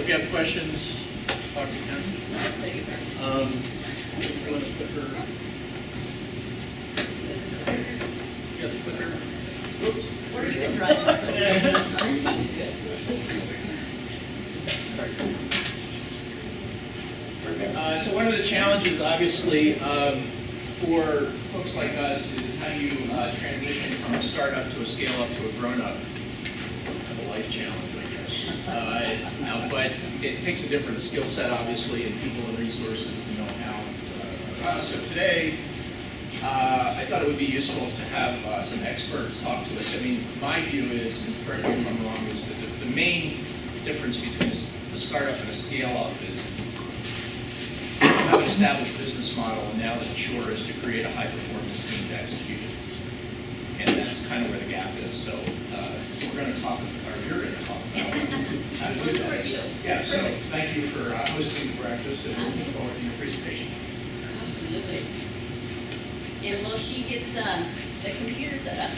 if you have questions, talk to Ken. Just want to put her. You got the clicker? Or you can drive. So one of the challenges, obviously, for folks like us is how do you transition from a startup to a scale-up to a grown-up? Kind of a life challenge, I guess. But it takes a different skill set, obviously, and people and resources and know-how. So today, I thought it would be useful to have some experts talk to us. I mean, my view is, and correct me if I'm wrong, is that the main difference between a startup and a scale-up is you have an established business model, and now the chore is to create a high-performance team to execute it. And that's kind of where the gap is. So we're going to talk, or you're going to talk about how to do that. Yeah, so thank you for hosting the breakfast and looking forward to your presentation. Absolutely. And while she gets the computer set up,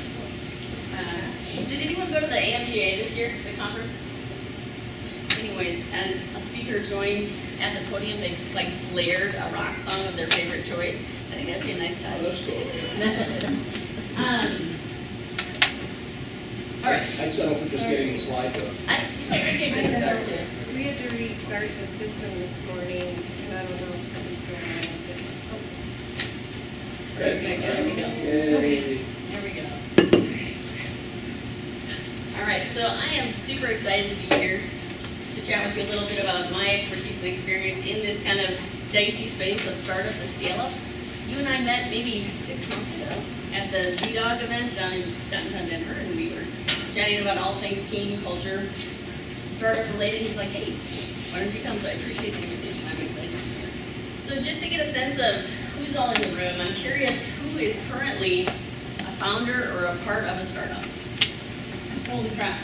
did anyone go to the AMGA this year, the conference? Anyways, as a speaker joined at the podium, they like blared a rock song of their favorite choice. I think that'd be a nice touch. Oh, that's cool. All right. I'd settle for just getting the slides up. Okay, good start too. We had to restart the system this morning, and I don't know if something's going on with it. Okay, there we go. Yay. There we go. All right, so I am super excited to be here to chat with you a little bit about my expertise and experience in this kind of dicey space of startup to scale up. You and I met maybe 6 months ago at the Z-Dog event down in downtown Denver, and we were chatting about all things team, culture, startup related. He's like, hey, why don't you come? So I appreciate the invitation. I'm excited to be here. So just to get a sense of who's all in the room, I'm curious who is currently a founder or a part of a startup? Holy crap.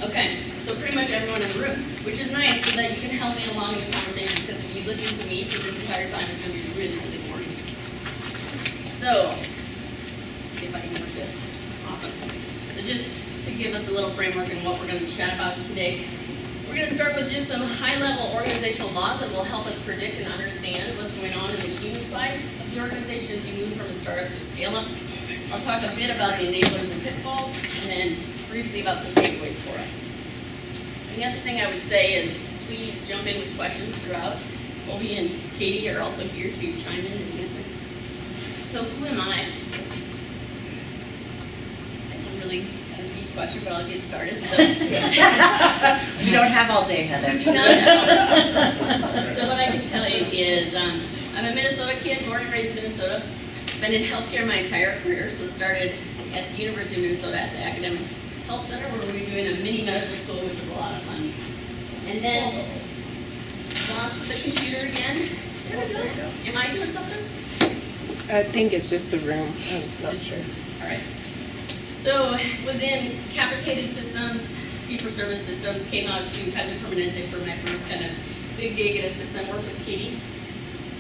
Okay, so pretty much everyone in the room, which is nice so that you can help me along in the conversation, because if you listen to me for this entire time, it's going to be really, really boring. So, see if I can work this. Awesome. So just to give us a little framework in what we're going to chat about today, we're going to start with just some high-level organizational laws that will help us predict and understand what's going on in the human side of the organization as you move from a startup to a scale-up. I'll talk a bit about the enablers and pitfalls, and then briefly about some takeaways for us. And the other thing I would say is please jump in with questions throughout. Colby and Katie are also here to chime in and answer. So who am I? That's a really kind of deep question, but I'll get started. So. You don't have all day, Heather. I do not have. So what I can tell you is I'm a Minnesota kid, born and raised in Minnesota. Been in healthcare my entire career, so started at the University of Minnesota at the Academic Health Center, where we were doing a mini medical school, which was a lot of fun. And then lost the computer again. There we go. Am I doing something? I think it's just the room. I'm not sure. All right. So was in capitated systems, fee-for-service systems, came out to Kaiser Permanente for my first kind of big gig in a system, worked with Katie.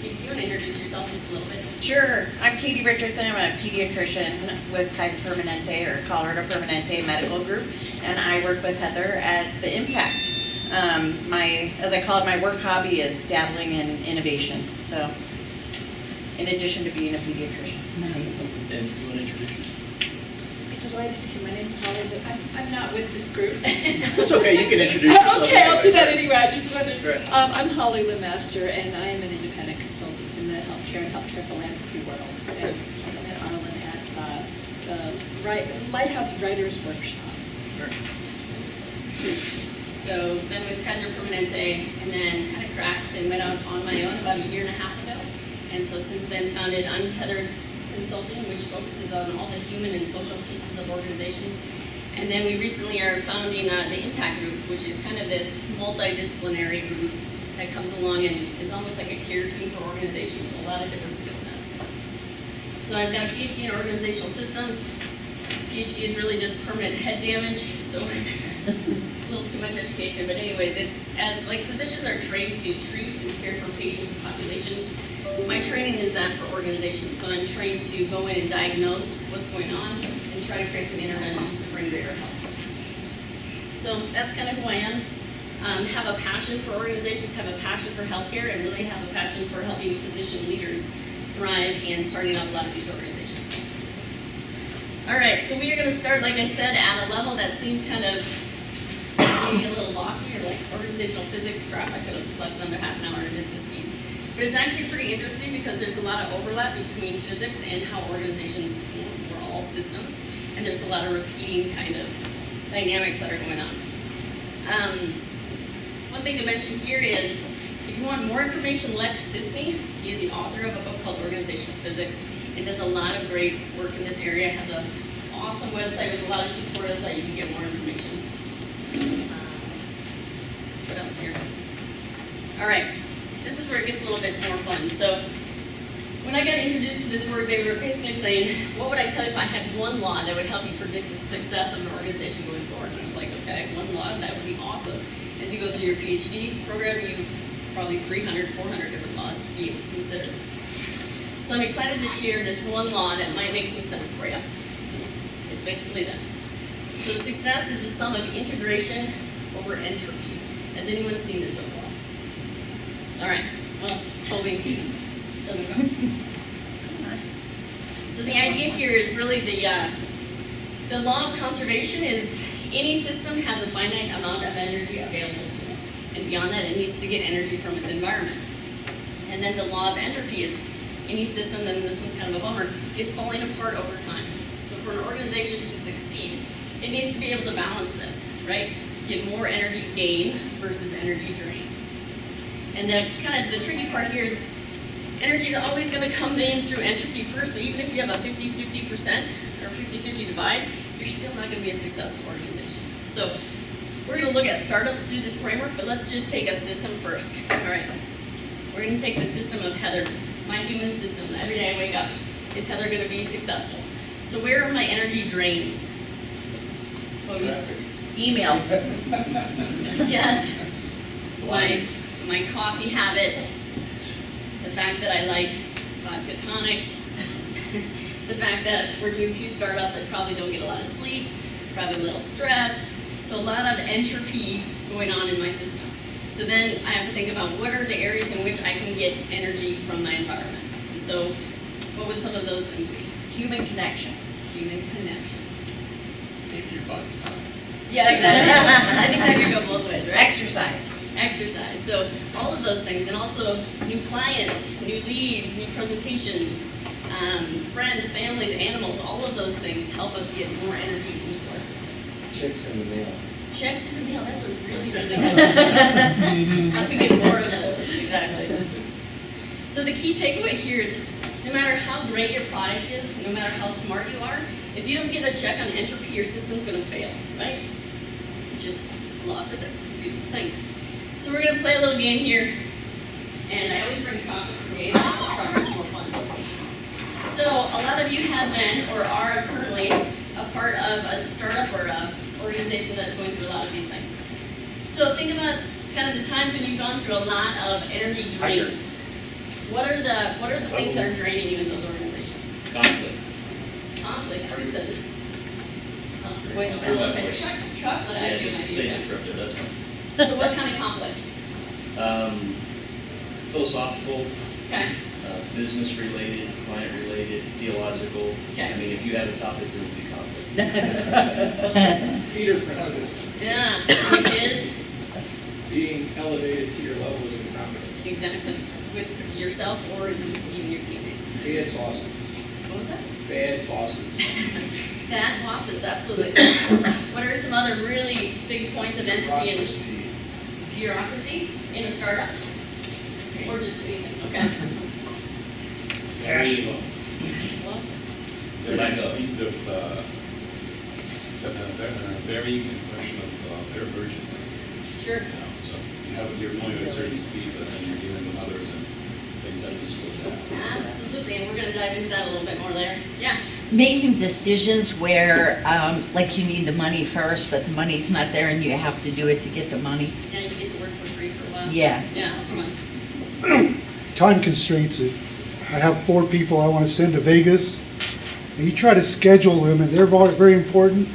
Do you want to introduce yourself just a little bit? Sure. I'm Katie Richardson. I'm a pediatrician with Kaiser Permanente or Colorado Permanente Medical Group, and I work with Heather at the Impact. As I call it, my work hobby is dabbling in innovation. So, in addition to being a pediatrician. Nice. And you want to introduce yourself? Delighted to. My name's Holly. I'm not with this group. That's okay. You can introduce yourself. Okay, I'll do that anyway. I just wanted. Right. I'm Holly Lemaster, and I am an independent consultant in the healthcare and healthcare philanthropy world. And I'm at Arlen at the Lighthouse Writers Workshop. Sure. So been with Kaiser Permanente, and then kind of cracked and went out on my own about 1.5 years ago. And so since then founded Untethered Consulting, which focuses on all the human and social pieces of organizations. And then we recently are founding the Impact Group, which is kind of this multidisciplinary group that comes along and is almost like a care team for organizations with a lot of different skill sets. So I've got a PhD in organizational systems. PhD is really just permanent head damage, so it's a little too much education. But anyways, it's as like physicians are trained to treat and care for patients and populations. My training is that for organizations, so I'm trained to go in and diagnose what's going on and try to create some interventions to bring greater health. So that's kind of who I am. have a passion for organizations, have a passion for healthcare, and really have a passion for helping physician leaders thrive and starting up a lot of these organizations. All right, so we are going to start, like I said, at a level that seems kind of maybe a little lofty, or like organizational physics. Crap, I could have slept another half an hour to miss this piece. But it's actually pretty interesting because there's a lot of overlap between physics and how organizations form. We're all systems, and there's a lot of repeating kind of dynamics that are going on. One thing to mention here is, if you want more information, Lex Sisney, he's the author of a book called Organizational Physics, and does a lot of great work in this area. Has an awesome website with a lot of tutorials that you can get more information. What else here? All right, this is where it gets a little bit more fun. So when I got introduced to this work, they were basically saying, what would I tell you if I had one law that would help you predict the success of an organization going forward? And I was like, okay, one law, that would be awesome. As you go through your PhD program, you probably 300, 400 different laws to be able to consider. So I'm excited to share this one law that might make some sense for you. It's basically this. So success is the sum of integration over entropy. Has anyone seen this before? All right, well, hoping doesn't go. So the idea here is really the law of conservation is any system has a finite amount of energy available to it. And beyond that, it needs to get energy from its environment. And then the law of entropy is any system, and this one's kind of a bummer, is falling apart over time. So for an organization to succeed, it needs to be able to balance this, right? Get more energy gain versus energy drain. And the tricky part here is energy is always going to come in through entropy first. So even if you have a 50-50% or 50-50 divide, you're still not going to be a successful organization. So we're going to look at startups through this framework, but let's just take a system first. All right. We're going to take the system of Heather, my human system. Every day I wake up, is Heather going to be successful? So where are my energy drains? Email. Yes. My coffee habit, the fact that I like vodka tonics, the fact that we're doing 2 startups that probably don't get a lot of sleep, probably a little stress, so a lot of entropy going on in my system. So then I have to think about what are the areas in which I can get energy from my environment. And so what would some of those things be? Human connection. Human connection. Maybe your vodka tonic. Yeah, exactly. I think that could go both ways, right? Exercise. So all of those things, and also new clients, new leads, new presentations, friends, families, animals, all of those things help us get more energy into our system. Checks in the mail. Checks in the mail, that's a really, really good one. How can we get more of those? Exactly. So the key takeaway here is no matter how great your product is, no matter how smart you are, if you don't get a check on entropy, your system's going to fail, right? It's just law of physics. It's a beautiful thing. So we're going to play a little game here. And I always bring chocolate for games because chocolate's more fun. So a lot of you have been or are currently a part of a startup or an organization that's going through a lot of these things. So think about kind of the times when you've gone through a lot of energy drains. What are the things that are draining you in those organizations? Conflict. Who said this? Wait, Chocolate Yeah, actually just might be say good. encrypted, that's fine. So what kind of conflict? Philosophical, Okay. business related, client related, theological. Okay. I mean, if you have a topic, there will be conflict. Peter principle, Yeah, which is being elevated to your level of incompetence. exactly with yourself or even your teammates. Bad bosses. What was that? Bad bosses. Bad bosses, absolutely. What are some other really big points of entropy and bureaucracy in a startup? Or just anything, okay? Cash flow. Cash flow? Back up. Speeds of varying impression of their urgency. Sure. So you're going at a certain speed, but then you're dealing with others and they set the slow down. Absolutely, and we're going to dive into that a little bit more later. Yeah. Making decisions where, like you need the money first, but the money's not there and you have to do it to get the money. Yeah, you get to work for free for a while. Yeah. Yeah, that's fun. Time constraints. I have 4 people I want to send to Vegas, and you try to schedule them, and they're very important.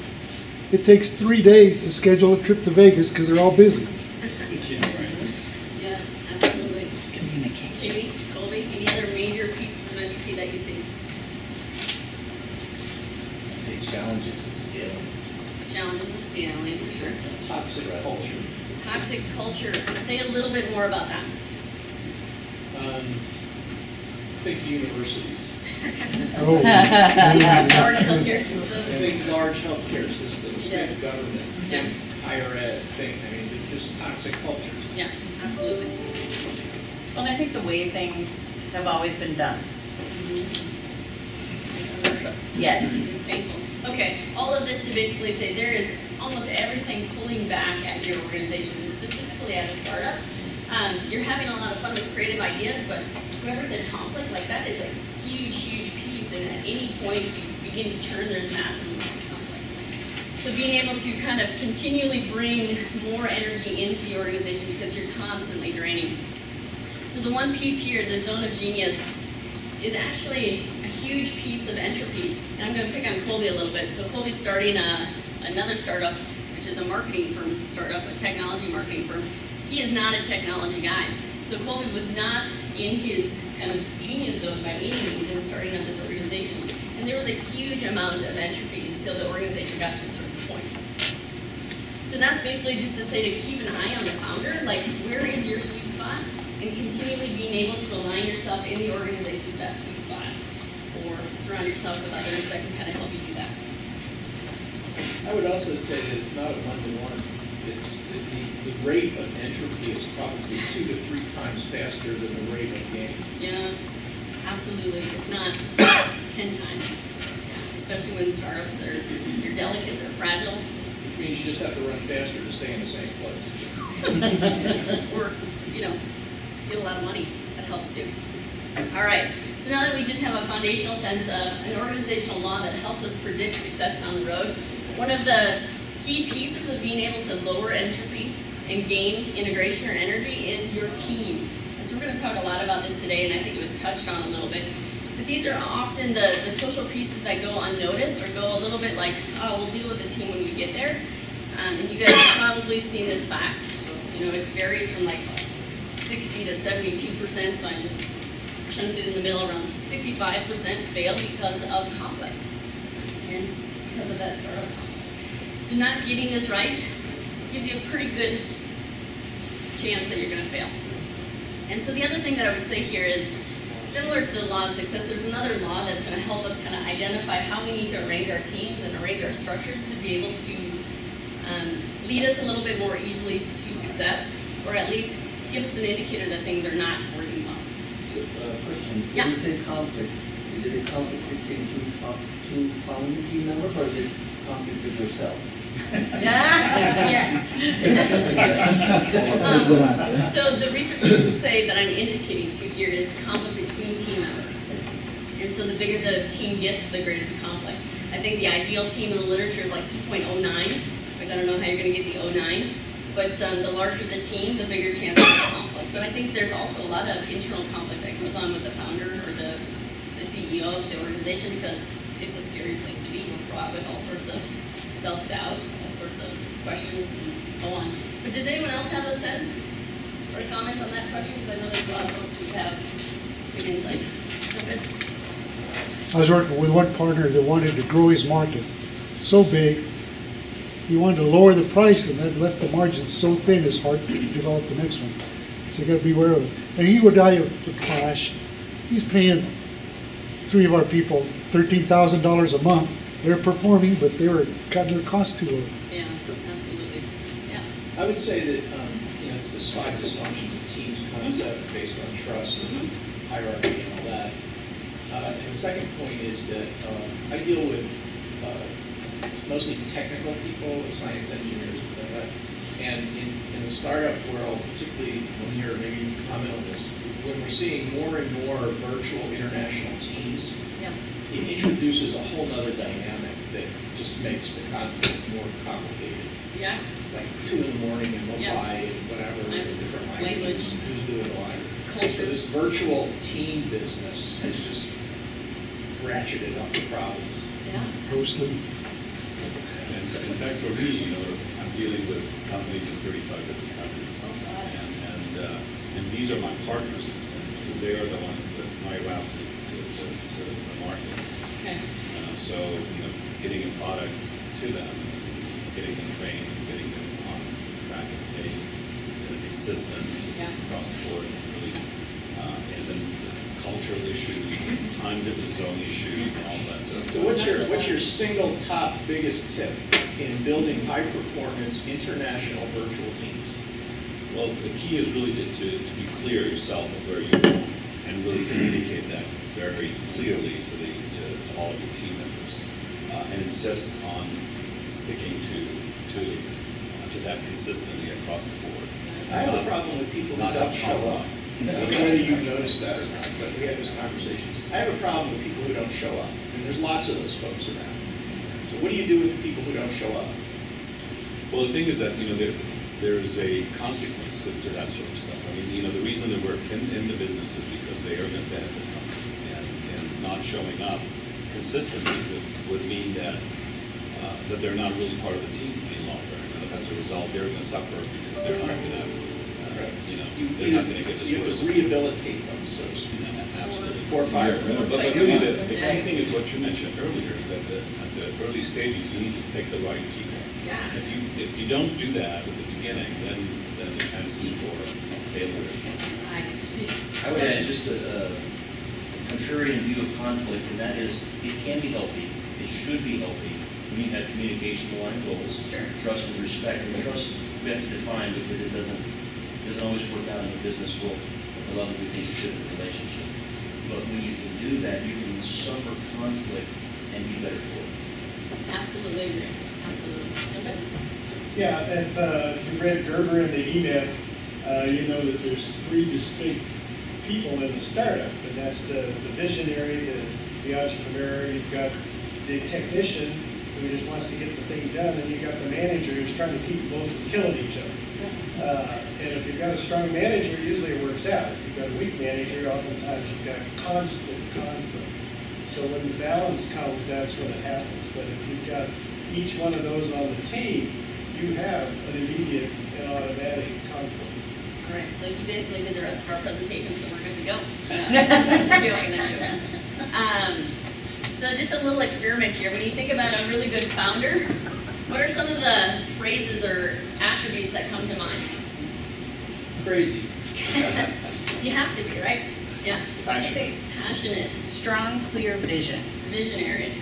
It takes 3 days to schedule a trip to Vegas because they're all busy. Christine Allen, sure. Toxic culture. Toxic culture, say a little bit more about that. Think universities. Oh. Large healthcare systems. Think large healthcare systems, Yes. think government, Yeah. think higher ed, just toxic cultures. Yeah, absolutely. Well, and I think the way things have always been done. Yes. It's painful. Okay, all of this to basically say there is almost everything pulling back at your organization, and specifically at a startup. You're having a lot of fun with creative ideas, but whoever said conflict, like that is a huge, huge piece, and at any point you begin to churn, there's massive amounts of conflict. So being able to kind of continually bring more energy into the organization because you're constantly draining. So the one piece here, the zone of genius, is actually a huge piece of entropy. And I'm going to pick on Colby a little bit. So Colby's starting another startup, which is a marketing firm startup, a technology marketing firm. He is not a technology guy. So Colby was not in his kind of genius zone by any means in starting up this organization. And there was a huge amount of entropy until the organization got to a certain point. So that's basically just to say to keep an eye on the founder, like where is your sweet spot? And continually being able to align yourself in the organization to that sweet spot. Or surround yourself with others that can kind of help you do that. I would also say that it's not a one-to-one. It's the rate of entropy is probably 2 to 3 times faster than the rate of gain. Yeah, absolutely, if not 10 times. Especially when startups, they're delicate, they're fragile. Which means you just have to run faster to stay in the same place. Or, get a lot of money. That helps too. All right, so now that we just have a foundational sense of an organizational law that helps us predict success down the road, one of the key pieces of being able to lower entropy and gain integration or energy is your team. And so we're going to talk a lot about this today, and I think it was touched on a little bit. But these are often the social pieces that go unnoticed or go a little bit like, oh, we'll deal with the team when we get there. And you guys have probably seen this fact. It varies from like 60 to 72%, so I just chunked it in the middle around 65% fail because of conflict. And it's because of that startup. So not getting this right gives you a pretty good chance that you're going to fail. And so the other thing that I would say here is, similar to the law of success, there's another law that's going to help us kind of identify how we need to arrange our teams and arrange our structures to be able to lead us a little bit more easily to success, or at least give us an indicator that things are not working well. So, question. Yeah. When you say conflict, is it a conflict between two founding team members, or is it conflict with yourself? Yes. So the research would say that I'm indicating to here is the conflict between team members. And so the bigger the team gets, the greater the conflict. I think the ideal team in the literature is like 2.09, which I don't know how you're going to get the 09. But the larger the team, the bigger chance of conflict. But I think there's also a lot of internal conflict that goes on with the founder or the CEO of the organization, because it's a scary place to be. We're fraught with all sorts of self-doubt, all sorts of questions, and so on. But does anyone else have a sense or a comment on that question? Because I know there's a lot of folks who have good insights. Okay. I was working with one partner that wanted to grow his market so big, he wanted to lower the price, and that left the margins so thin it's hard to develop the next one. So you got to be aware of it. And he would die of a clash. He's paying 3 of our people $13,000 a month. They're performing, but they were cutting their costs too low. Yeah, absolutely. Yeah. I would say that it's this 5 dysfunctions of teams concept based on trust and hierarchy and all that. And the second point is that I deal with mostly technical people, science engineers, like that. And in the startup world, particularly when maybe you can comment on this, when we're seeing more and more virtual international teams, Yeah. it introduces a whole other dynamic that just makes the conflict more complicated. Yeah. Like 2 in the morning in Mumbai Yeah. and whatever, different languages, who's doing what. Cultures. So this virtual team business has just ratcheted up the problems. Yeah. Mostly. In fact, for me, I'm dealing with companies in 35 different countries. Oh, God. And these are my partners in a sense, because they are the ones that my route to the market. Okay. So, getting a product to them getting them trained, getting them on track and staying consistent Yeah. across the board is really, and then the cultural issues, time difference zone issues, and all that stuff. So what's your single top biggest tip in building high performance international virtual teams? Well, the key is really to be clear yourself of where you're going and really communicate that very clearly to all of your team members, and insist on sticking to that consistently across the board. I have a problem with people who Not don't have show up. compromise. I don't know whether you've noticed that or not, but we had this conversation. I have a problem with people who don't show up, and there's lots of those folks around. So what do you do with the people who don't show up? Well, the thing is that, there's a consequence to that sort of stuff. I mean, the reason that we're in the business is because they are going to benefit from it. And not showing up consistently would mean that they're not really part of the team any longer. And as a result, they're going to suffer because they're not going to, they're not going to get the You sort of rehabilitate them, so to speak. Absolutely. Or fire. But really, the key thing is what you mentioned earlier, is that at the early stages, you need to pick the right people. Yeah. If you don't do that at the beginning, then the chances for failure. I would add just a contrarian view of conflict, and that is, it can be healthy, it should be healthy, when you have communication aligned goals, trust and respect. And trust we have to define, because it doesn't always work out in the business world at the level we think it should in a relationship. But when you can do that, you can suffer conflict and be better for it. Absolutely agree. Absolutely. Jump in. Yeah, if you read Gerber and the E-Myth, you know that there's three distinct people in the startup, and that's the visionary, the entrepreneur, you've got the technician who just wants to get the thing done, and you've got the manager who's trying to keep both from killing each other. And if you've got a strong manager, usually it works out. If you've got a weak manager, oftentimes you've got constant conflict. So when the balance comes, that's when it happens. But if you've got each one of those on the team, you have an immediate and automatic conflict. All right, so he basically did the rest of our presentation, so we're good to go. I'm joking. So just a little experiment here. When you think about a really good founder, what are some of the phrases or attributes that come to mind? Crazy. You have to be, right? Yeah. Passionate. Passionate. Strong, clear vision. Visionary.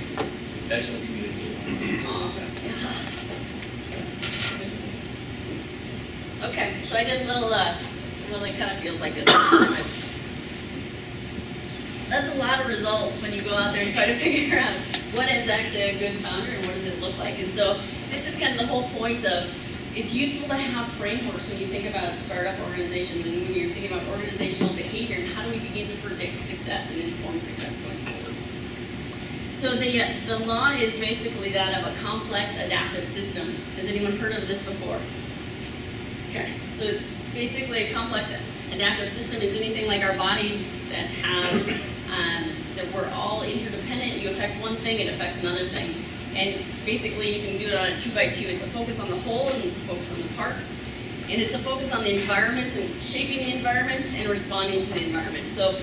Excellent communicator. Aw, yeah. Okay, so I did a little, well, it kind of feels like this. That's a lot of results when you go out there and try to figure out what is actually a good founder and what does it look like. And so this is kind of the whole point of, it's useful to have frameworks when you think about startup organizations and when you're thinking about organizational behavior and how do we begin to predict success and inform success going forward. So the law is basically that of a complex adaptive system. Has anyone heard of this before? Okay, so it's basically a complex adaptive system is anything like our bodies that have, that we're all interdependent. You affect one thing, it affects another thing. And basically you can do it on a 2x2. It's a focus on the whole and it's a focus on the parts. And it's a focus on the environment and shaping the environment and responding to the environment. So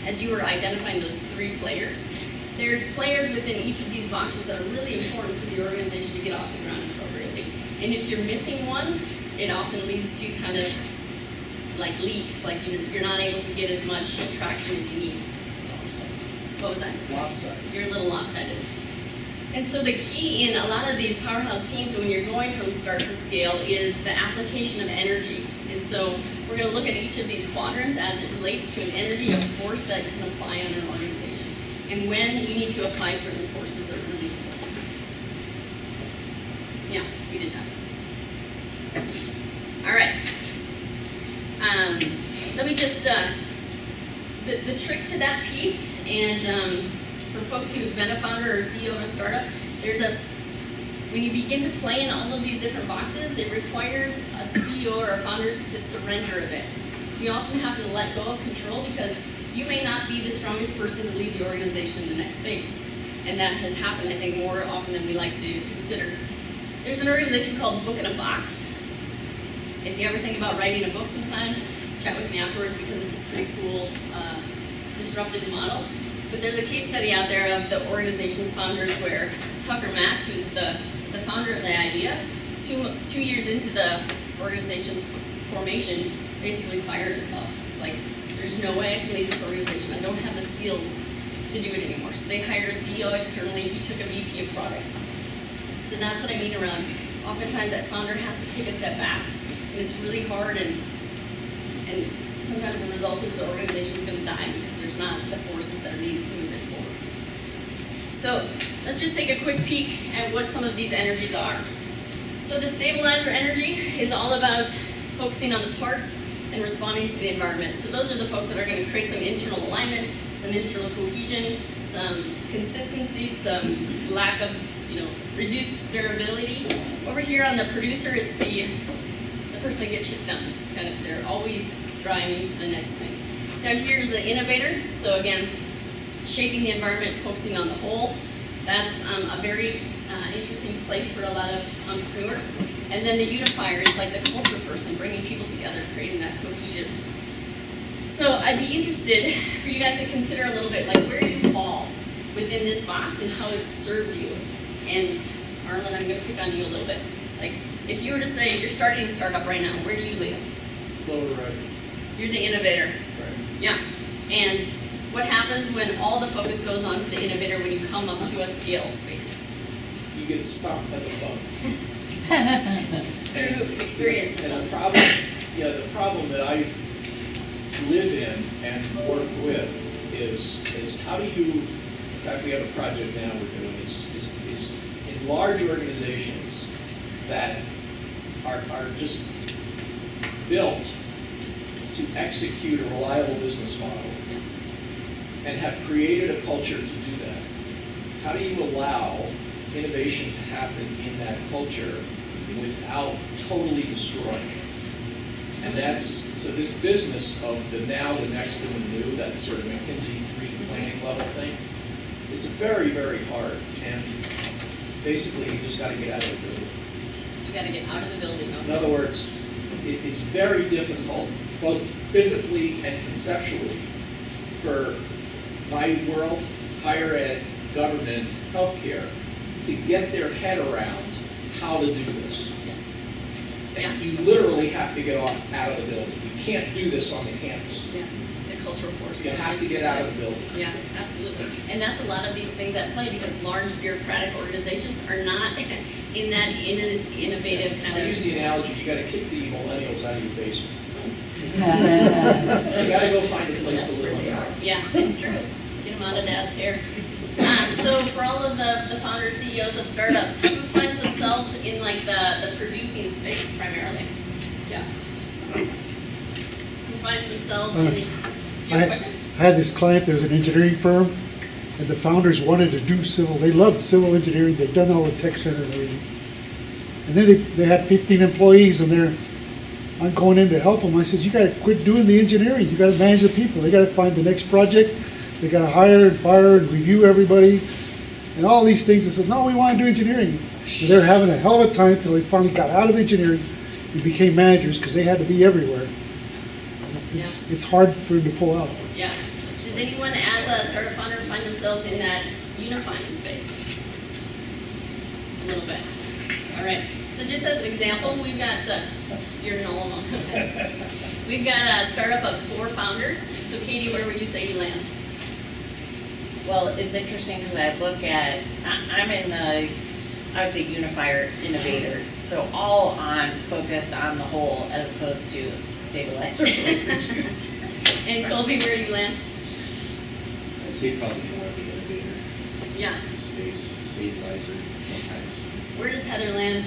as you were identifying those three players, there's players within each of these boxes that are really important for the organization to get off the ground appropriately. And if you're missing one, it often leads to kind of like leaks, like you're not able to get as much traction as you need. What was that? Lopsided. You're a little lopsided. And so the key in a lot of these powerhouse teams when you're going from start to scale is the application of energy. And so we're going to look at each of these quadrants as it relates to an energy of force that you can apply on an organization. And when you need to apply certain forces that are really important. Yeah, we did that. All right. Let me just, the trick to that piece, and for folks who've been a founder or CEO of a startup, when you begin to play in all of these different boxes, it requires a CEO or a founder to surrender a bit. You often have to let go of control because you may not be the strongest person to lead the organization in the next phase. And that has happened, I think, more often than we like to consider. There's an organization called Book in a Box. If you ever think about writing a book sometime, chat with me afterwards because it's a pretty cool, disruptive model. But there's a case study out there of the organization's founders where Tucker Max, who's the the founder of the idea, 2 years into the organization's formation, basically fired himself. It's like, there's no way I can lead this organization. I don't have the skills to do it anymore. So they hired a CEO externally. He took a VP of products. So that's what I mean around, oftentimes that founder has to take a step back. And it's really hard, and sometimes the result is the organization is going to die because there's not the forces that are needed to move it forward. So let's just take a quick peek at what some of these energies are. So the stabilizer energy is all about focusing on the parts and responding to the environment. So those are the folks that are going to create some internal alignment, some internal cohesion, some consistency, some lack of, reduced variability. Over here on the producer, it's the person that gets shit done. Kind of, they're always driving to the next thing. Down here is the innovator. So again, shaping the environment, focusing on the whole. That's a very interesting place for a lot of entrepreneurs. And then the unifier is like the culture person, bringing people together, creating that cohesion. So I'd be interested for you guys to consider a little bit, like, where do you fall within this box and how it's served you? And Arlen, I'm going to pick on you a little bit. Like, if you were to say you're starting a startup right now, where do you live? Lower right. You're the innovator. Right. Yeah. And what happens when all the focus goes on to the innovator when you come up to a scale space? You get stopped at the bump. Through experience. And the problem that I live in and work with is how do you, in fact, we have a project now we're doing is in large organizations that are just built to execute a reliable business model and have created a culture to do that. How do you allow innovation to happen in that culture without totally destroying it? And so this business of the now, the next, and the new, that sort of McKinsey 3 planning level thing, it's very, very hard. And basically, you just got to get out of the building. You got to get out of the building. In other words, it's very difficult, both physically and conceptually, for my world, higher ed, government, healthcare, to get their head around how to do this. And you literally have to get out of the building. You can't do this on the campus. Yeah, the cultural forces. You have to get out of the building. Yeah, absolutely. And that's a lot of these things at play because large bureaucratic organizations are not in that innovative kind of. I use the analogy, you got to kick the millennials out of your basement. You got to go find a place to live. Yeah, it's true. Get them out of dad's hair. So for all of the founders, CEOs of startups, who finds themselves in like the producing space primarily? Yeah. Who finds themselves in the, you have a question? I had this client that was an engineering firm, and the founders wanted to do civil. They loved civil engineering. They'd done all the tech center and everything. And then they had 15 employees, and I'm going in to help them. I said, you got to quit doing the engineering. You got to manage the people. They got to find the next project. They got to hire and fire and review everybody and all these things. I said, no, we want to do engineering. And they're having a hell of a time until they finally got out of engineering and became managers because they had to be everywhere. It's hard for them to pull out. Yeah. Does anyone as a startup founder find themselves in that unifying space? A little bit. All right. So just as an example, we've got, you're in all of them. We've got a startup of 4 founders. So Katie, where would you say you land? Well, it's interesting because I look at, I'm in the, I would say unifier innovator. So all focused on the whole as opposed to stabilizer. And Colby, where do you land? I'd say probably more of the innovator. Yeah. Space, stabilizer, sometimes. Where does Heather land?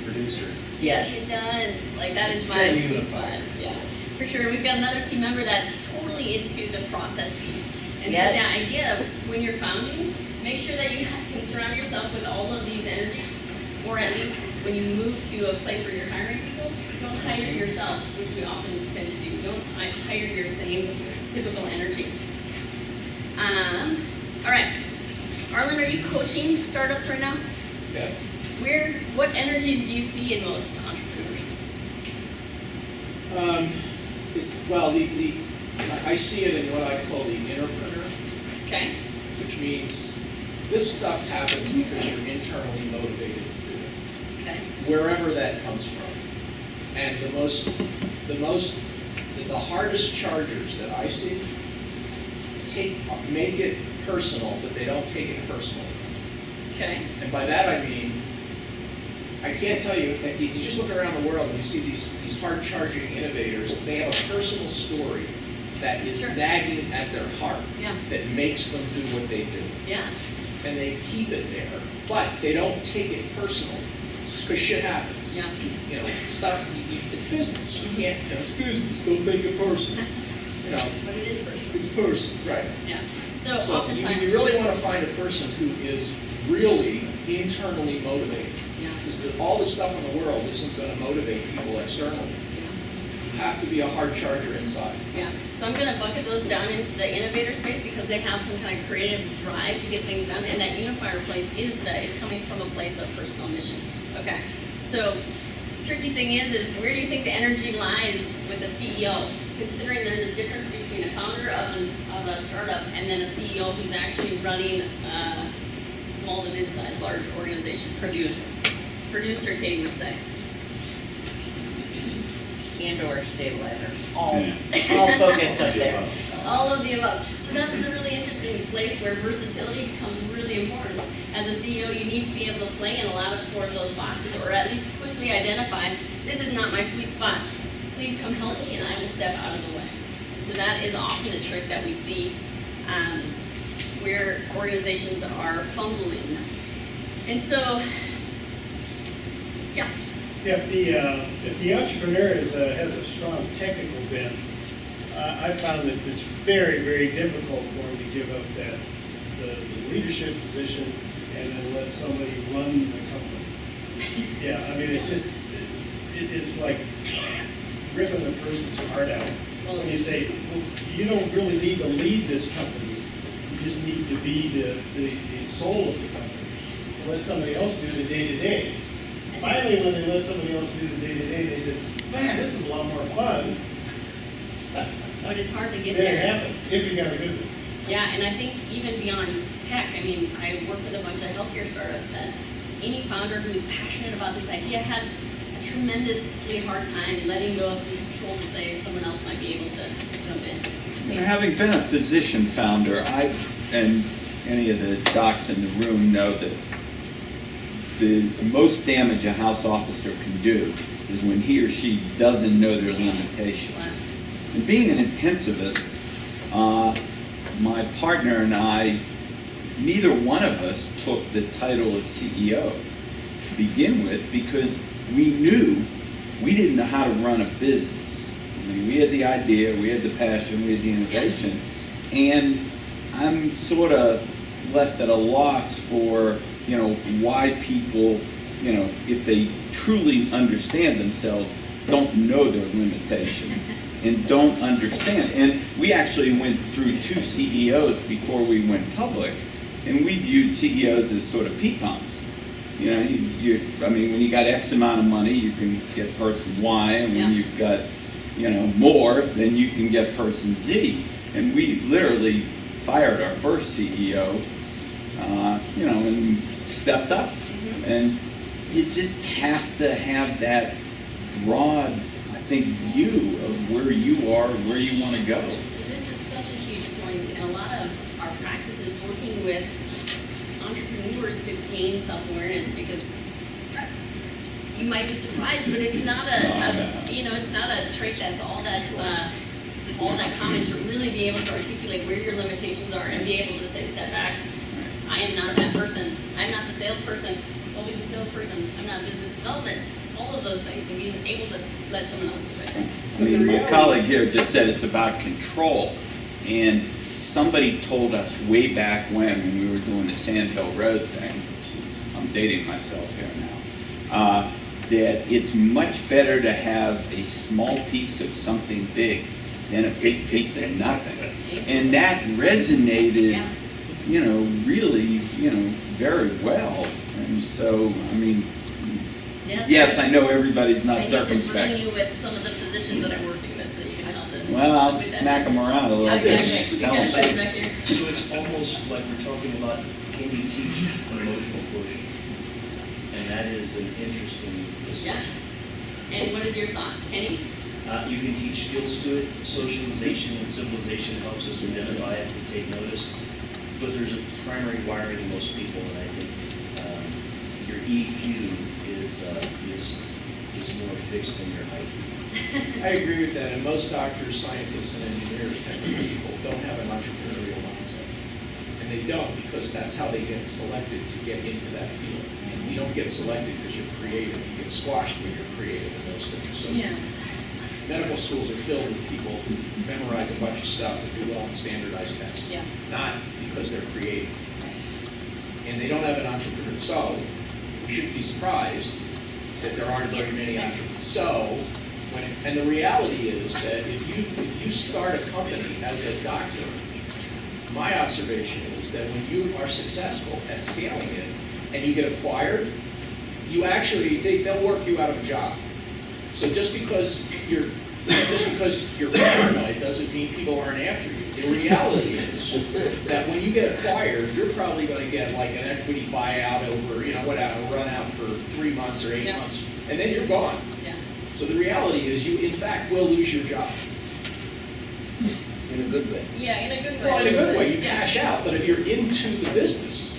Producer. Yes. She's done. Like, that is my Very sweet spot. unified. Yeah. For sure. We've got another team member that's totally into the process piece. And Yes. so the idea of when you're founding, make sure that you can surround yourself with all of these energies. Or at least when you move to a place where you're hiring people, don't hire yourself, which we often tend to do. Don't hire your same typical energy. All right. Arlen, are you coaching startups right now? Yeah. What energies do you see in most entrepreneurs? I see it in what I call the interpreneur, Okay. which means This stuff happens because you're internally motivated to do it, Okay. wherever that comes from. And the hardest chargers that I see make it personal, but they don't take it personally. Okay. And by that I mean, I can't tell you, you just look around the world and you see these hard charging innovators, they have a personal story that is Sure. nagging at their heart, Yeah. that makes them do what they do. Yeah. And they keep it there, but they don't take it personal, because shit happens. Yeah. You know, stuff, it's business, you can't, you know, it's business, don't take it personal. You know, But it is personal. it's personal, right. Yeah. So So oftentimes. you really want to find a person who is really internally motivated. Yeah. Because all the stuff in the world isn't going to motivate people externally. Yeah. You have to be a hard charger inside. Yeah, so I'm gonna bucket those down into the innovator space because they have some kind of creative drive to get things done, and that unifier place is that it's coming from a place of personal mission. Okay, so tricky thing is where do you think the energy lies with a CEO? Considering there's a difference between a founder of a startup and then a CEO who's actually running a small to mid-sized large organization. Producer, Katie would say. And/or stabilizer, all Yeah. all focused up there. All of the above. So that's the really interesting place where versatility becomes really important. As a CEO, you need to be able to play in a lot of four of those boxes, or at least quickly identify, this is not my sweet spot. Please come help me and I will step out of the way. So that is often the trick that we see where organizations are fumbling. And so, yeah. If the entrepreneur has a strong technical bent, I found that it's very, very difficult for him to give up the leadership position and then let somebody run the company. Yeah, I mean, it's just, it's like ripping the person's heart out. So you say, well, you don't really need to lead this company. You just need to be the soul of the company. Let somebody else do the day-to-day. Finally, when they let somebody else do the day-to-day, they said, man, this is a lot more fun. But it's hard to get Then it there. happens, if you got a good one. Yeah, and I think even beyond tech, I mean, I work with a bunch of healthcare startups that any founder who is passionate about this idea has a tremendously hard time letting go of some control to say someone else might be able to jump in. You know, having been a physician founder, and any of the docs in the room know that the most damage a house officer can do is when he or she doesn't know their limitations. And being an intensivist, my partner and I, neither one of us took the title of CEO to begin with because we knew we didn't know how to run a business. I mean, we had the idea, we had the passion, we had the innovation, and I'm sort of left at a loss for, you know, why people, you know, if they truly understand themselves, don't know their limitations and don't understand. And we actually went through 2 CEOs before we went public, and we viewed CEOs as sort of pitons. You know, I mean, when you got X amount of money, you can get person Y, and when you've got, you know, more, then you can get person Z. And we literally fired our first CEO, you know, and stepped up. And you just have to have that broad, I think, view of where you are, where you want to go. So this is such a huge point, and a lot of our practice is working with entrepreneurs to gain self-awareness, because you might be surprised, but it's not it's not a trait that's all that common to really be able to articulate where your limitations are and be able to say, step back. I am not that person. I'm not the salesperson. Always the salesperson. I'm not business development. All of those things, and being able to let someone else do it. I mean, my colleague here just said it's about control. And somebody told us way back when we were doing the Sand Hill Road thing, which is, I'm dating myself here now, that it's much better to have a small piece of something big than a big piece of nothing. And that resonated, you know, really, you know, very well. And so, I mean, yes, I know everybody's not circumspect. I need to bring circumspect. you with some of the physicians that I'm working with so you can help them. Well, I'll with that smack them message. around a little Okay, bit. okay, we Tell got 'em. buddies back here. So it's almost like we're talking about, can you teach an emotional quotient? And that is an interesting Yeah. discussion. And what is your thoughts, Kenny? You can teach skills to it. Socialization and civilization helps us identify it and take notice. But there's a primary wiring in most people, and I think your EQ is more fixed than your IQ. I agree with that, and most doctors, scientists, and engineers, technical people, don't have an entrepreneurial mindset. And they don't, because that's how they get selected to get into that field. You don't get selected because you're creative, you get squashed when you're creative in those things. So Yeah. medical schools are filled with people who memorize a bunch of stuff and do well in standardized tests. Yeah. Not because they're creative. And they don't have an entrepreneur. So we shouldn't be surprised that there aren't very many entrepreneurs. So, and the reality is that if you start a company as a doctor, my observation is that when you are successful at scaling it and you get acquired, you actually, they'll work you out of a job. So just because you're paranoid doesn't mean people aren't after you. The reality is that when you get acquired, you're probably going to get like an equity buyout over, whatever, run out for 3 months or 8 Yeah. months, and then you're gone. Yeah. So the reality is you, in fact, will lose your job. In a good way. Yeah, in a good way. Well, in a good way, you Yeah. cash out, but if you're into the business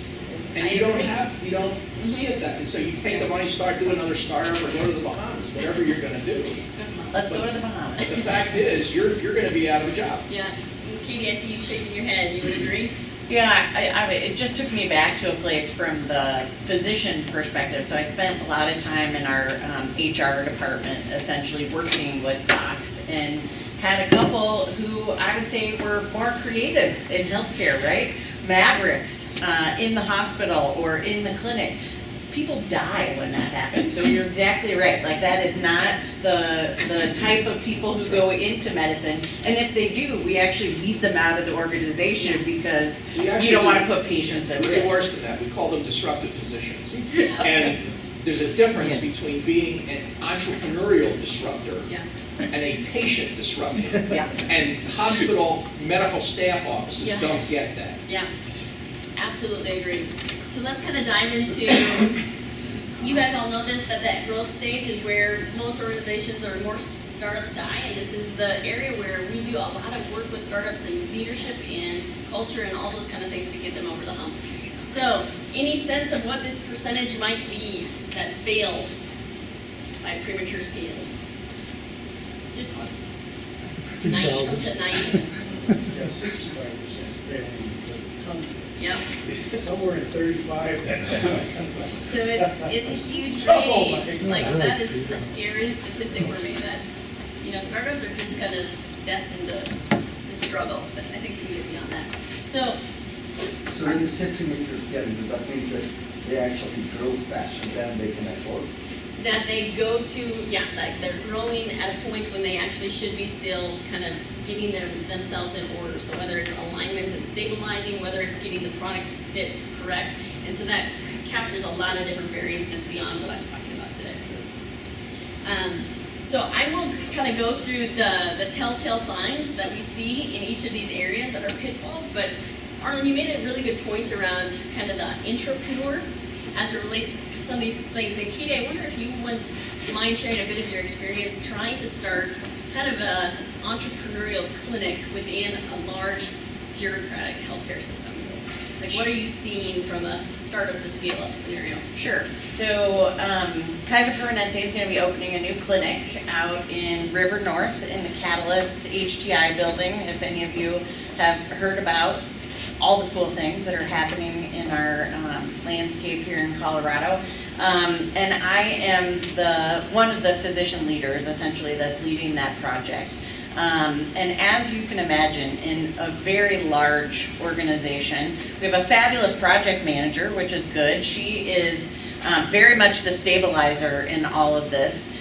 and you don't see it that, so you take the money, start doing another startup or go to the Bahamas, whatever you're going to do. Let's go to the Bahamas. But the fact is, you're going to be out of a job. Yeah. Katie, I see you shaking your head. You would agree? Yeah, it just took me back to a place from the physician perspective. So I spent a lot of time in our HR department, essentially working with docs, and had a couple who I would say were more creative in healthcare, right? Mavericks in the hospital or in the clinic. People die when that happens, so you're exactly right. Like, that is not the type of people who go into medicine, and if they do, we actually weed them out of the organization because we don't want to put patients at We do risk. worse than that. We call them disruptive physicians. And there's a difference Yes. between being an entrepreneurial disruptor Yeah. and a patient disruptor. Yeah. And hospital medical staff offices Yeah. don't get that. Yeah. Absolutely agree. So let's kind of dive into, you guys all know this, that growth stage is where most organizations or more startups die, and this is the area where we do a lot of work with startups and leadership and culture and all those kind of things to get them over the hump. So, any sense of what this percentage might be that fail by premature scaling? Just 90, up to 90. Yeah, 65% failing for the country. Yep. Somewhere in 35, So it's a huge Oh, my range. God. Like, that is a scary statistic for me. That's, startups are just kind of destined to struggle, but I think we can get beyond that. So when the centimeters get, does that mean that they actually grow faster than they can afford? That they go to, like they're growing at a point when they actually should be still kind of getting themselves in order. So whether it's alignment and stabilizing, whether it's getting the product fit correct. And so that captures a lot of different variances beyond what I'm talking about today. So I will kind of go through the telltale signs that we see in each of these areas that are pitfalls. But Arlen, you made a really good point around kind of the intrapreneur as it relates to some of these things. And Katie, I wonder if you wouldn't mind sharing a bit of your experience trying to start kind of an entrepreneurial clinic within a large bureaucratic healthcare system. Like, what are you seeing from a startup to scale up scenario? Sure. So Kaiser Permanente is going to be opening a new clinic out in River North in the Catalyst HTI building. If any of you have heard about all the cool things that are happening in our landscape here in Colorado. And I am one of the physician leaders, essentially, that's leading that project. And as you can imagine, in a very large organization, we have a fabulous project manager, which is good. She is very much the stabilizer in all of this.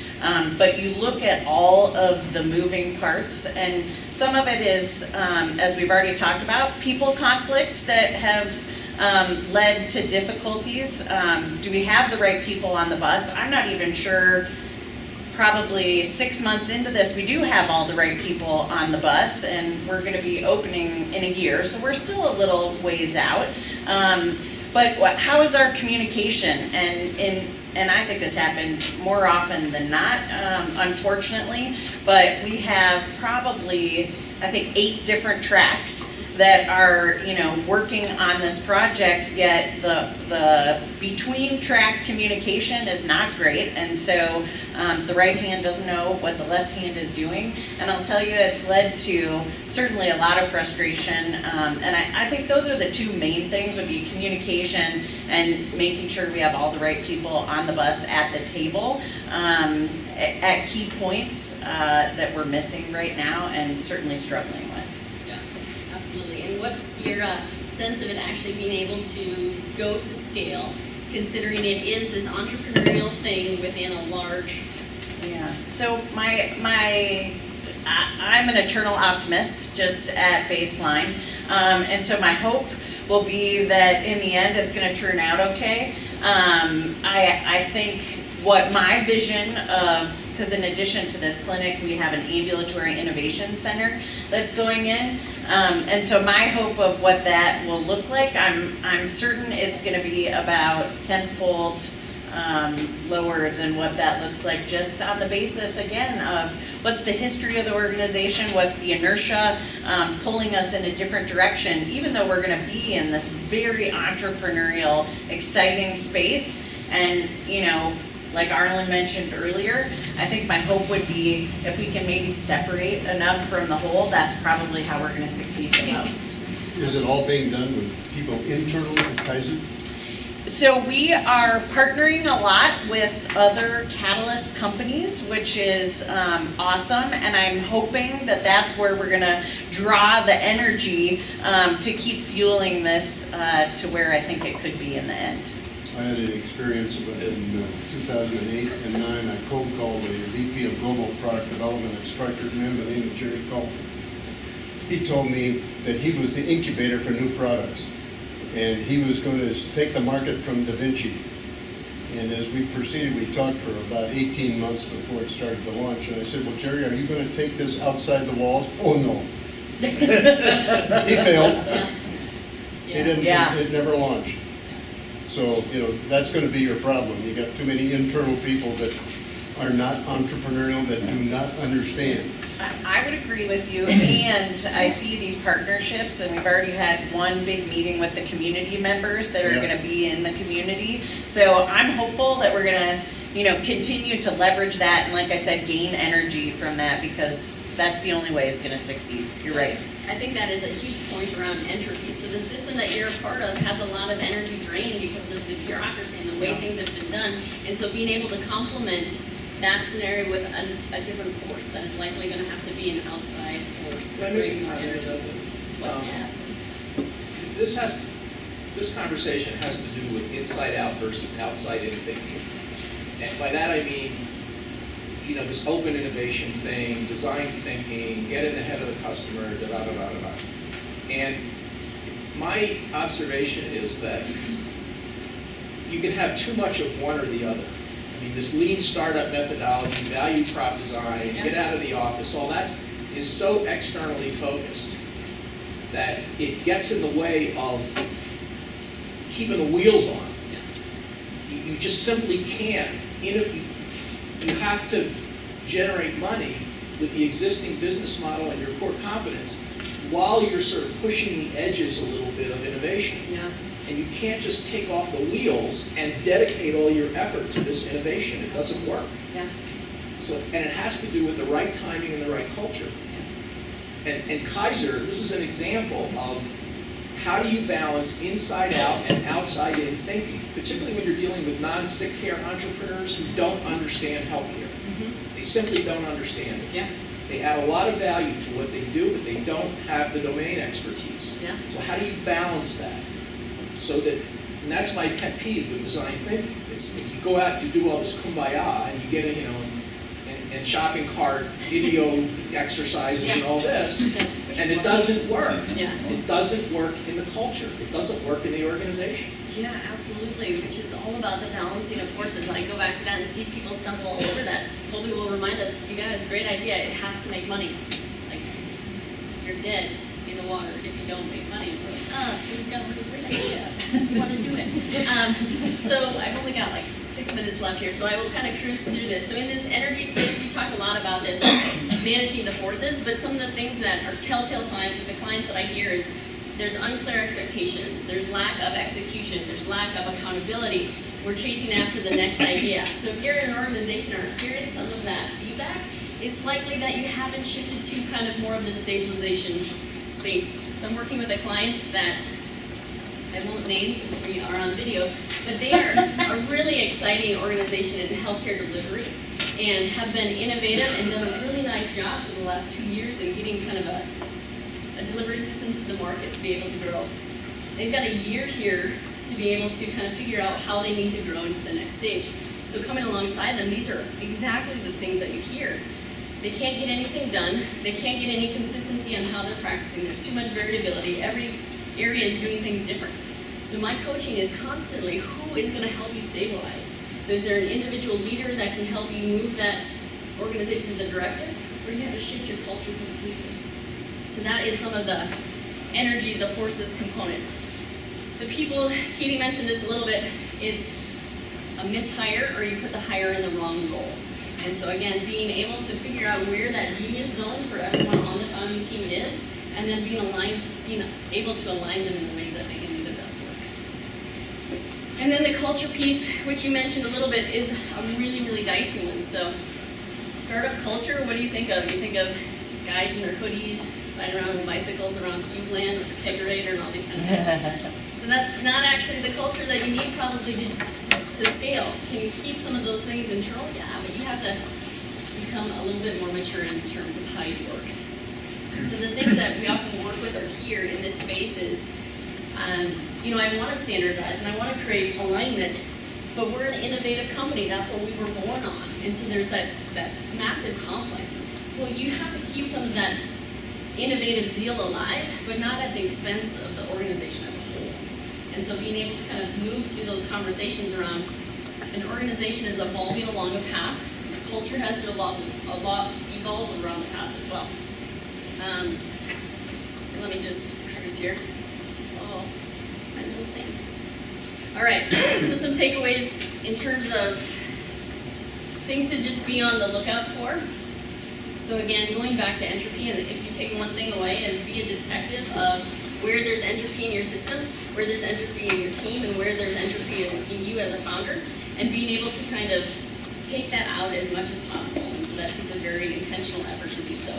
But you look at all of the moving parts, and some of it is, as we've already talked about, people conflict that have led to difficulties. Do we have the right people on the bus? I'm not even sure probably 6 months into this, we do have all the right people on the bus, and we're gonna be opening in a year, so we're still a little ways out. But how is our communication? And I think this happens more often than not, unfortunately, but we have probably, I think, 8 different tracks that are, working on this project, yet the between track communication is not great, and so the right hand doesn't know what the left hand is doing, and I'll tell you, it's led to certainly a lot of frustration, and I think those are the 2 main things, would be communication and making sure we have all the right people on the bus at the table at key points that we're missing right now and certainly struggling with. Absolutely. And what's your sense of it actually being able to go to scale, considering it is this entrepreneurial thing within a large? Yeah. So I'm an eternal optimist, just at baseline, and so my hope will be that in the end it's going to turn out okay. I think what my vision of, because in addition to this clinic, we have an ambulatory innovation center that's going in. And so my hope of what that will look like, I'm certain it's going to be about tenfold lower than what that looks like, just on the basis, again, of what's the history of the organization, what's the inertia pulling us in a different direction, even though we're going to be in this very entrepreneurial, exciting space. And, like Arlen mentioned earlier, I think my hope would be if we can maybe separate enough from the whole, that's probably how we're going to succeed the most. Is it all being done with people internally at Kaiser? So we are partnering a lot with other catalyst companies, which is awesome, and I'm hoping that that's where we're going to draw the energy to keep fueling this to where I think it could be in the end. I had an experience in 2008 and 9. I cold called the VP of Global Product Development at Stryker, man by the name of Jerry Culp. He told me that he was the incubator for new products, and he was going to take the market from Da Vinci. And as we proceeded, we talked for about 18 months before it started to launch. And I said, well, Jerry, are you going to take this outside the walls? Oh, no. He failed. He didn't. Yeah. It never launched. So, that's going to be your problem. You got too many internal people that are not entrepreneurial, that do not understand. I would agree with you, and I see these partnerships, and we've already had one big meeting with the community members that are going to be in the community. So I'm hopeful that we're going to, continue to leverage that, and like I said, gain energy from that, because that's the only way it's going to succeed. You're right. I think that is a huge point around entropy. So the system that you're a part of has a lot of energy drained because of the bureaucracy and the way things have been done. And so being able to complement that scenario with a different force that is likely going to have to be an outside force to bring more energy. This conversation has to do with inside out versus outside in thinking. And by that I mean, this open innovation thing, design thinking, get in the head of the customer, da-da-da-da-da. And my observation is that you can have too much of one or the other. I mean, this lean startup methodology, value prop design, get out of the office, all that is so externally focused that it gets in the way of keeping the wheels on. You just simply can't. You have to generate money with the existing business model and your core competence while you're sort of pushing the edges a little bit of innovation. Yeah. And you can't just take off the wheels and dedicate all your effort to this innovation. It doesn't work. Yeah. And it has to do with the right timing and the right culture. Yeah. And Kaiser, this is an example of how do you balance inside out and outside in thinking, particularly when you're dealing with non-sick care entrepreneurs who don't understand healthcare. Mm-hmm. They simply don't understand it. Yeah. They add a lot of value to what they do, but they don't have the domain expertise. Yeah. So how do you balance that? So that, and that's my pet peeve with design thinking. It's like you go out, you do all this kumbaya, and you get in, and shopping cart, video exercises and all this, culture. And it for doesn't work. Yeah. It doesn't work in the culture. It doesn't work in the organization. Yeah, absolutely, which is all about the balancing of forces. I go back to that and see people stumble all over that. Colby will remind us, you guys, great idea, it has to make money. Like, you're dead in the water if you don't make money. And we're like, we've got a really great idea. We want to do it. So I've only got like 6 minutes left here, so I will kind of cruise through this. So in this energy space, we talked a lot about this, managing the forces, but some of the things that are telltale signs with the clients that I hear is there's unclear expectations, there's lack of execution, there's lack of accountability. We're chasing after the next idea. So if you're in an organization or hearing some of that feedback, it's likely that you haven't shifted to kind of more of the stabilization space. So I'm working with a client that, I won't name since we are on video, but they are a really exciting organization in healthcare delivery and have been innovative and done a really nice job for the last 2 years in getting kind of a delivery system to the market to be able to grow. They've got a year here to be able to kind of figure out how they need to grow into the next stage. So coming alongside them, these are exactly the things that you hear. They can't get anything done. They can't get any consistency on how they're practicing. There's too much variability. Every area is doing things different. So my coaching is constantly, who is going to help you stabilize? So is there an individual leader that can help you move that organization as a directive, or do you have to shift your culture completely? So that is some of the energy, the forces components. The people, Katie mentioned this a little bit, it's a mishire or you put the hire in the wrong role. And so again, being able to figure out where that genius zone for everyone on the founding team is, and then being able to align them in the ways that they can do their best work. And then the culture piece, which you mentioned a little bit, is a really, really dicey one. So startup culture, what do you think of? You think of guys in their hoodies, riding around on bicycles around Cubeland with the kegerator and all these kind of things. So that's not actually the culture that you need probably to scale. Can you keep some of those things internal? Yeah, but you have to become a little bit more mature in terms of how you work. So the things that we often work with or hear in this space is, I want to standardize and I want to create alignment, but we're an innovative company. That's what we were born on. And so there's that massive conflict. Well, you have to keep some of that innovative zeal alive, but not at the expense of the organization as a whole. And so being able to kind of move through those conversations around an organization is evolving along a path. Culture has to evolve around the path as well. So let me just cruise here. Oh, my little things. All right, so some takeaways in terms of things to just be on the lookout for. So again, going back to entropy, and if you take one thing away, is be a detective of where there's entropy in your system, where there's entropy in your team, and where there's entropy in you as a founder, and being able to kind of take that out as much as possible. And so that takes a very intentional effort to do so.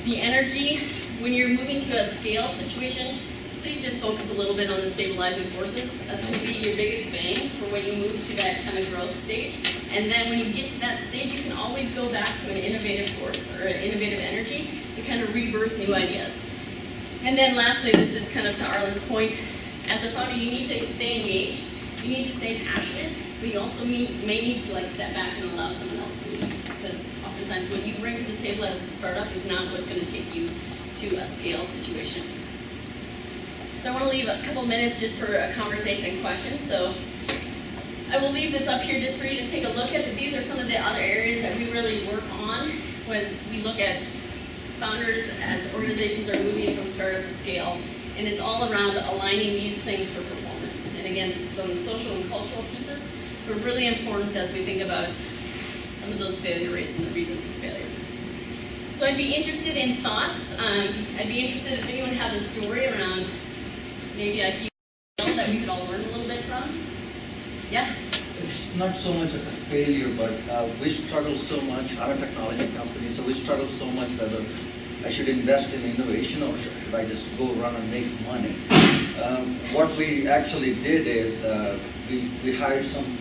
The energy, when you're moving to a scale situation, please just focus a little bit on the stabilizing forces. That's going to be your biggest bang for when you move to that kind of growth stage. And then when you get to that stage, you can always go back to an innovative force or an innovative energy to kind of rebirth new ideas. And then lastly, this is kind of to Arlen's point, as a founder, you need to stay engaged, you need to stay passionate, but you also may need to step back and allow someone else to lead. Because oftentimes what you bring to the table as a startup is not what's going to take you to a scale situation. So I want to leave a couple minutes just for a conversation and questions. So I will leave this up here just for you to take a look at, but these are some of the other areas that we really work on as we look at founders as organizations are moving from startup to scale. And it's all around aligning these things for performance. And again, this is on the social and cultural pieces, but really important as we think about some of those failure rates and the reason for failure. So I'd be interested in thoughts. I'd be interested if anyone has a story around maybe a huge fail that we could all learn a little bit from. Yeah? It's not so much of a failure, but we struggle so much. I'm a technology company, so we struggle so much whether I should invest in innovation or should I just go run and make money. What we actually did is we hired some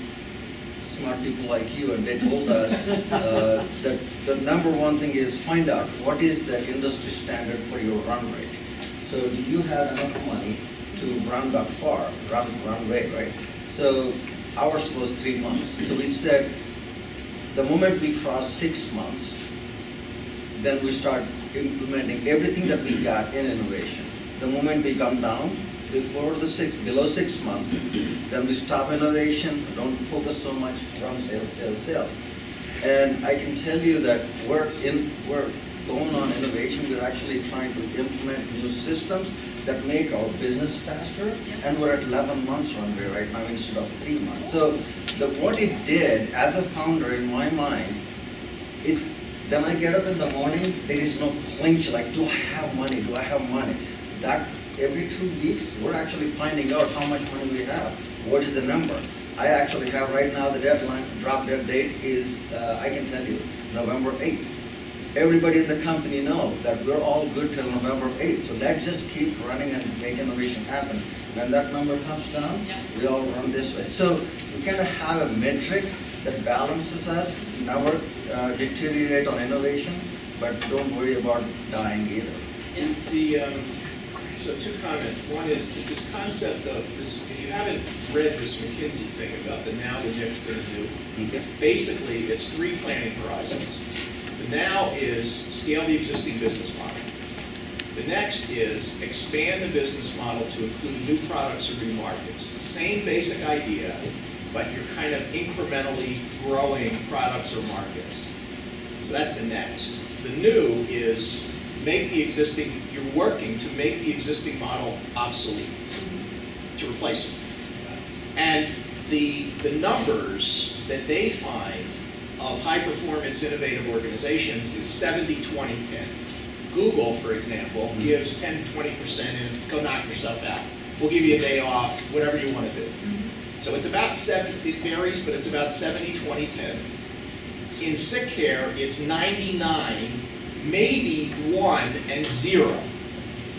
smart people like you, and they told us that the number one thing is find out what is the industry standard for your run rate. So do you have enough money to run that far, runway, right? So ours was 3 months. So we said the moment we cross 6 months, then we start implementing everything that we got in innovation. The moment we come down, below 6 months, then we stop innovation, don't focus so much around sales. And I can tell you that we're going on innovation. We're actually trying to implement new systems that make our business faster, and we're at 11 months runway right now instead of 3 months. So what it did as a founder in my mind, when I get up in the morning, there is no clinch like, do I have money? Do I have money? That every 2 weeks, we're actually finding out how much money we have. What is the number? I actually have right now the deadline, drop dead date is, I can tell you, November 8th. Everybody in the company know that we're all good till November 8th. So that just keeps running and make innovation happen. When that number comes down, we all run this way. So we kind of have a metric that balances us, never deteriorate on innovation, but don't worry about dying either. So 2 comments. One is that this concept of this, if you haven't read this McKinsey thing about the now, the next, the new, basically it's 3 planning horizons. The now is scale the existing business model. The next is expand the business model to include new products or new markets. Same basic idea, but you're kind of incrementally growing products or markets. So that's the next. The new is you're working to make the existing model obsolete, to replace it. And the numbers that they find of high-performance innovative organizations is 70-20-10. Google, for example, gives 10-20% and go knock yourself out. We'll give you a day off, whatever you want to do. So it's about it varies, but it's about 70-20-10. In sick care, it's 99, maybe 1 and 0.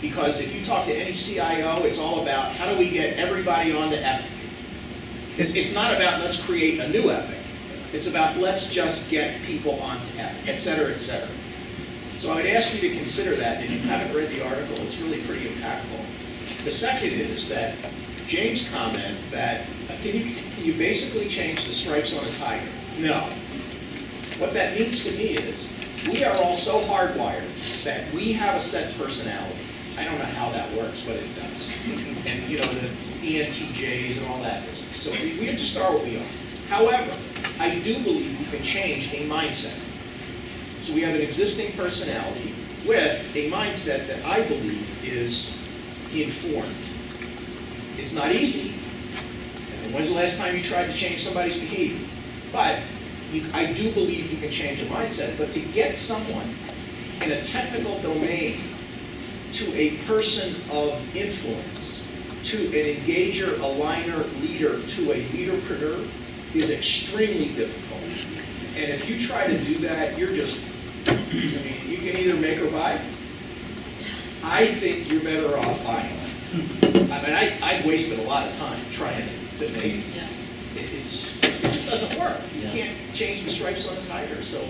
Because if you talk to any CIO, it's all about how do we get everybody onto Epic. It's not about let's create a new Epic. It's about let's just get people onto Epic, et cetera, et cetera. So I would ask you to consider that. If you haven't read the article, it's really pretty impactful. The second is that James' comment that can you basically change the stripes on a tiger? No. What that means to me is we are all so hardwired that we have a set personality. I don't know how that works, but it does. And the ENTJs and all that business. So we just are what we are. However, I do believe we can change a mindset. So we have an existing personality with a mindset that I believe is informed. It's not easy. And when's the last time you tried to change somebody's behavior? But I do believe you can change a mindset. But to get someone in a technical domain to a person of influence, to an engager, aligner, leader, to a leaderpreneur is extremely difficult. And if you try to do that, you're just, you can either make or buy. I think you're better off buying. I've wasted a lot of time trying to make it just doesn't work. You can't change the stripes on a tiger. So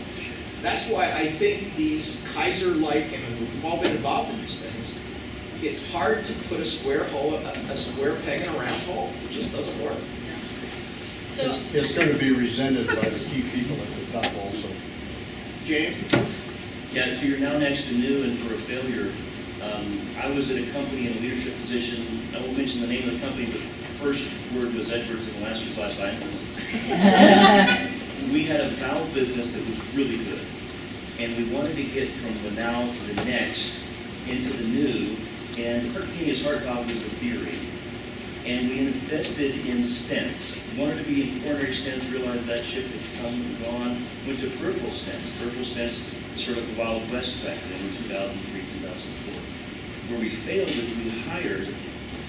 that's why I think these Kaiser-like, and we've all been involved in these things, it's hard to put a square peg in a round hole. It just doesn't work. So, It's going to be resented by the key people at the top also. James? Yeah, so you're now next to new and for a failure. I was at a company in a leadership position. I won't mention the name of the company, but the first word was Edwards and the last was Life Sciences. We had a valve business that was really good. And we wanted to get from the now to the next into the new. And the percutaneous heart valve was the theory. And we invested in stents. Wanted to be in coronary stents, realized that ship had come and gone. Went to peripheral stents. Peripheral stents, sort of the Wild West back then in 2003, 2004. Where we failed was we hired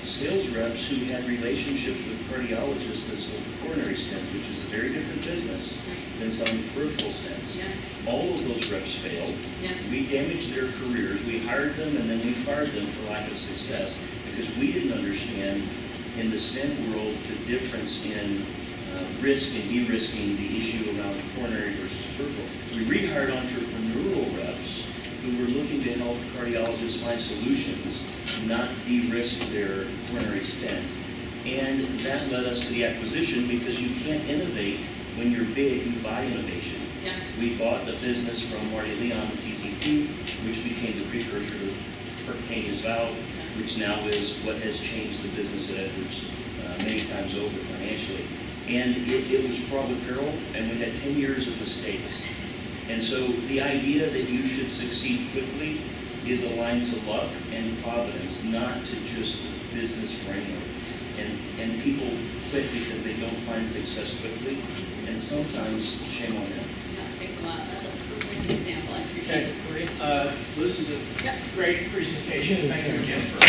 sales reps who had relationships with cardiologists that sold coronary stents, which is a very different business than selling peripheral stents. Yeah. All of those reps failed. Yeah. We damaged their careers. We hired them and then we fired them for lack of success because we didn't understand in the stent world the difference in risk and de-risking the issue around coronary versus peripheral. We rehired entrepreneurial reps who were looking to help cardiologists find solutions, not de-risk their coronary stent. And that led us to the acquisition because you can't innovate when you're big, you buy innovation. Yeah. We bought the business from Marty Leon, TCT, which became the precursor to percutaneous valve, which now is what has changed the business at Edwards many times over financially. And it was fraught with peril, and we had 10 years of mistakes. And so the idea that you should succeed quickly is aligned to luck and providence, not to just business framework. And people quit because they don't find success quickly, and sometimes shame on them. Yeah, it takes a lot. That's a perfect example. I appreciate the story. This is a Yep. great presentation. Thank you again for.